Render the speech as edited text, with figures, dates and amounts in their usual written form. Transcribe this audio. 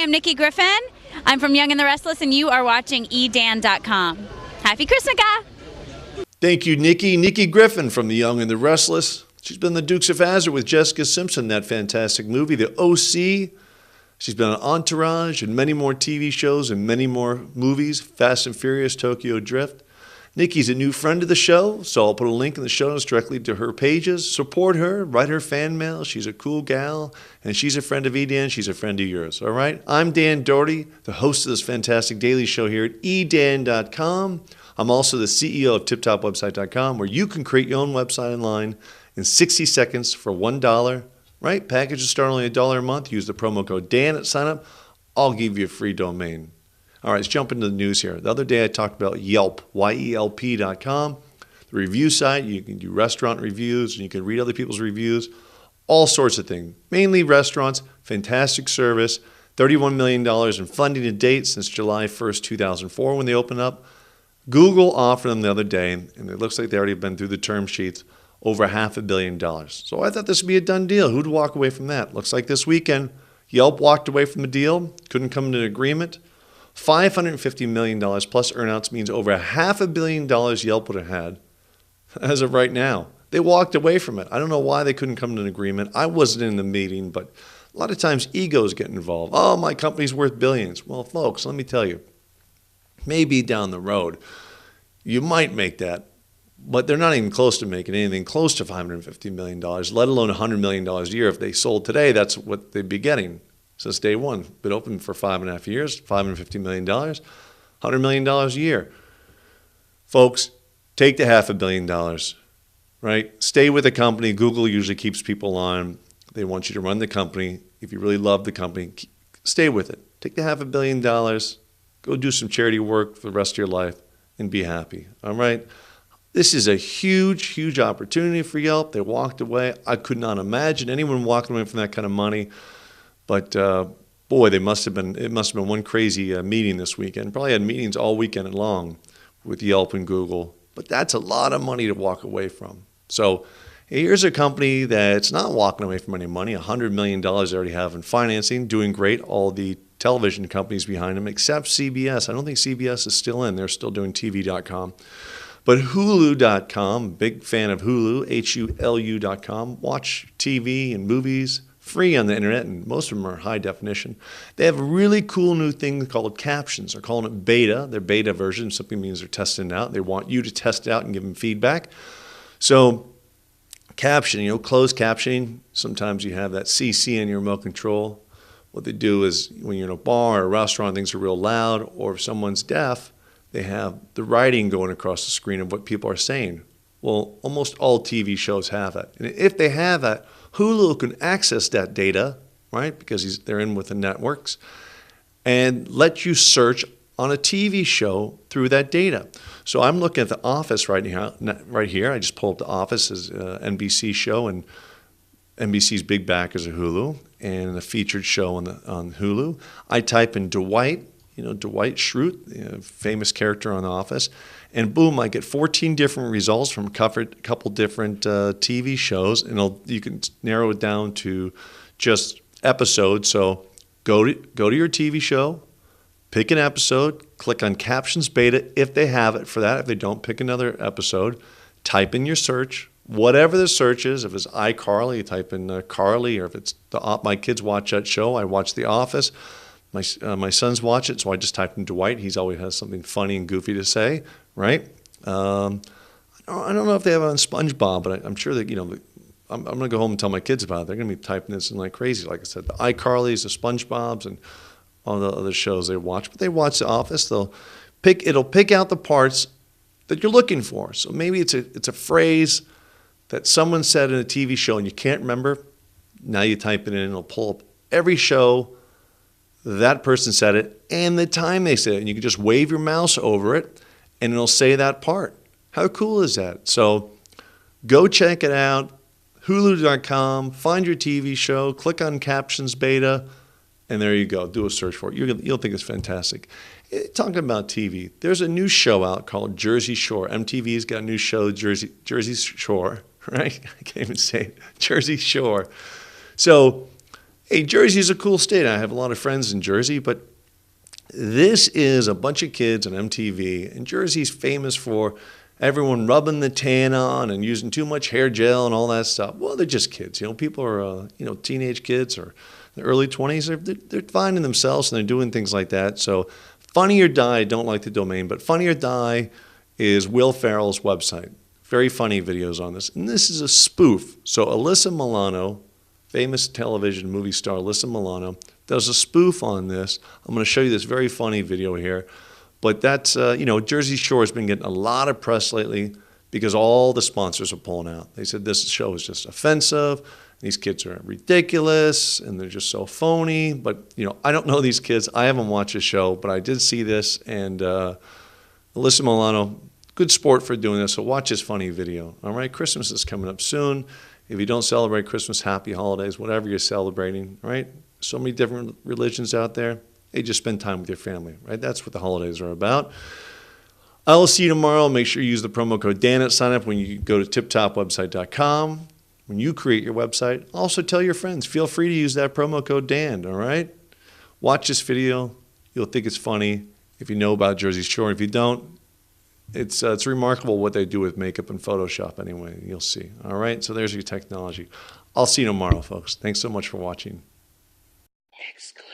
am Nikki Griffin. I'm from Young and the Restless, and you are watching edan.com. Happy Christmas! Thank you, Nikki. Nikki Griffin from The Young and the Restless. She's been the Dukes of Hazzard with Jessica Simpson, that fantastic movie, The O.C. She's been on Entourage and many more TV shows and many more movies, Fast and Furious, Tokyo Drift. Nikki's a new friend of the show, so I'll put a link in the show notes directly to her pages. Support her, write her fan mail. She's a cool gal, and she's a friend of EDAN. She's a friend of yours, all right? I'm Dan Doherty, the host of this fantastic daily show here at edan.com. I'm also the CEO of tiptopwebsite.com, where you can create your own website online in 60 seconds for $1, right? Packages start only $1 a month. Use the promo code Dan at sign-up. I'll give you a free domain. All right, let's jump into the news here. The other day I talked about Yelp, YELP.com, the review site. You can do restaurant reviews, and you can read other people's reviews, all sorts of things. Mainly restaurants, fantastic service, $31 million in funding to date since July 1st, 2004 when they opened up. Google offered them the other day, and it looks like they already been through the term sheets, over $500 million. So I thought this would be a done deal. Who'd walk away from that? Looks like this weekend, Yelp walked away from the deal, couldn't come to an agreement. $550 million plus earnouts means over $500 million Yelp would have had as of right now. They walked away from it. I don't know why they couldn't come to an agreement. I wasn't in the meeting, but a lot of times egos get involved. Oh, my company's worth billions. Well, folks, let me tell you, maybe down the road, you might make that, but they're not even close to making anything close to $550 million, let alone $100 million a year. If they sold today, that's what they'd be getting. Since day one, been open for 5.5 years, $550 million, $100 million a year. Folks, take the $500 million, right? Stay with the company. Google usually keeps people on. They want you to run the company. If you really love the company, stay with it. Take the $500 million, go do some charity work for the rest of your life, and be happy, all right? This is a huge, huge opportunity for Yelp. They walked away. I could not imagine anyone walking away from that kind of money. But boy, it must have been one crazy meeting this weekend. Probably had meetings all weekend long with Yelp and Google. But that's a lot of money to walk away from. So here's a company that's not walking away from any money. $100 million they already have in financing, doing great. All the television companies behind them, except CBS. I don't think CBS is still in. They're still doing TV.com. But Hulu.com, big fan of Hulu, HULU.com. Watch TV and movies free on the internet, and most of them are high definition. They have a really cool new thing called captions. They're calling it beta. Their beta version simply means they're testing it out. They want you to test it out and give them feedback. So caption, closed captioning, sometimes you have that CC in your remote control. What they do is when you're in a bar or a restaurant, things are real loud, or if someone's deaf, they have the writing going across the screen of what people are saying. Well, almost all TV shows have that. And if they have that, Hulu can access that data, right, because they're in with the networks, and let you search on a TV show through that data. So I'm looking at The Office right here. I just pulled up The Office as an NBC show, and NBC's big backers of Hulu, and a featured show on Hulu. I type in Dwight, Dwight Schrute, famous character on The Office, and boom, I get 14 different results from a couple different TV shows, and you can narrow it down to just episodes. So go to your TV show, pick an episode, click on Captions Beta if they have it for that. If they don't, pick another episode, type in your search, whatever the search is. If it's iCarly, you type in Carly, or if it's my kids watch that show, I watch The Office. My sons watch it, so I just typed in Dwight. He always has something funny and goofy to say, right? I don't know if they have it on SpongeBob, but I'm sure that, I'm going to go home and tell my kids about it. They're going to be typing this in like crazy. Like I said, the iCarlys, the SpongeBobs, and all the other shows they watch. But they watch The Office. It'll pick out the parts that you're looking for. So maybe it's a phrase that someone said in a TV show and you can't remember. Now you type it in, and it'll pull up every show that person said it and the time they said it. And you can just wave your mouse over it, and it'll say that part. How cool is that? So go check it out. Hulu.com, find your TV show, click on Captions Beta, and there you go. Do a search for it. You'll think it's fantastic. Talking about TV, there's a new show out called Jersey Shore. MTV's got a new show, Jersey Shore, right? I can't even say it. Jersey Shore. So Hey, Jersey's a cool state. I have a lot of friends in Jersey, but this is a bunch of kids on MTV, and Jersey's famous for everyone rubbing the tan on and using too much hair gel and all that stuff. Well, they're just kids. People are, teenage kids or in the early 20s. They're finding themselves and they're doing things like that. So Funny or Die, I don't like the domain, but Funny or Die is Will Ferrell's website. Very funny videos on this. And this is a spoof. So Alyssa Milano, famous television movie star Alyssa Milano, does a spoof on this. I'm going to show you this very funny video here. But that's, Jersey Shore has been getting a lot of press lately because all the sponsors are pulling out. They said this show is just offensive. These kids are ridiculous and they're just so phony. But, I don't know these kids. I haven't watched the show, but I did see this. And Alyssa Milano, good sport for doing this. So watch this funny video. All right, Christmas is coming up soon. If you don't celebrate Christmas, happy holidays, whatever you're celebrating, right? So many different religions out there. Hey, just spend time with your family, right? That's what the holidays are about. I'll see you tomorrow. Make sure you use the promo code Dan at sign up when you go to tiptopwebsite.com. When you create your website, also tell your friends. Feel free to use that promo code Dan, all right? Watch this video. You'll think it's funny if you know about Jersey Shore. If you don't, it's remarkable what they do with makeup and Photoshop anyway. You'll see. All right? So there's your technology. I'll see you tomorrow, folks. Thanks so much for watching. Exclusive.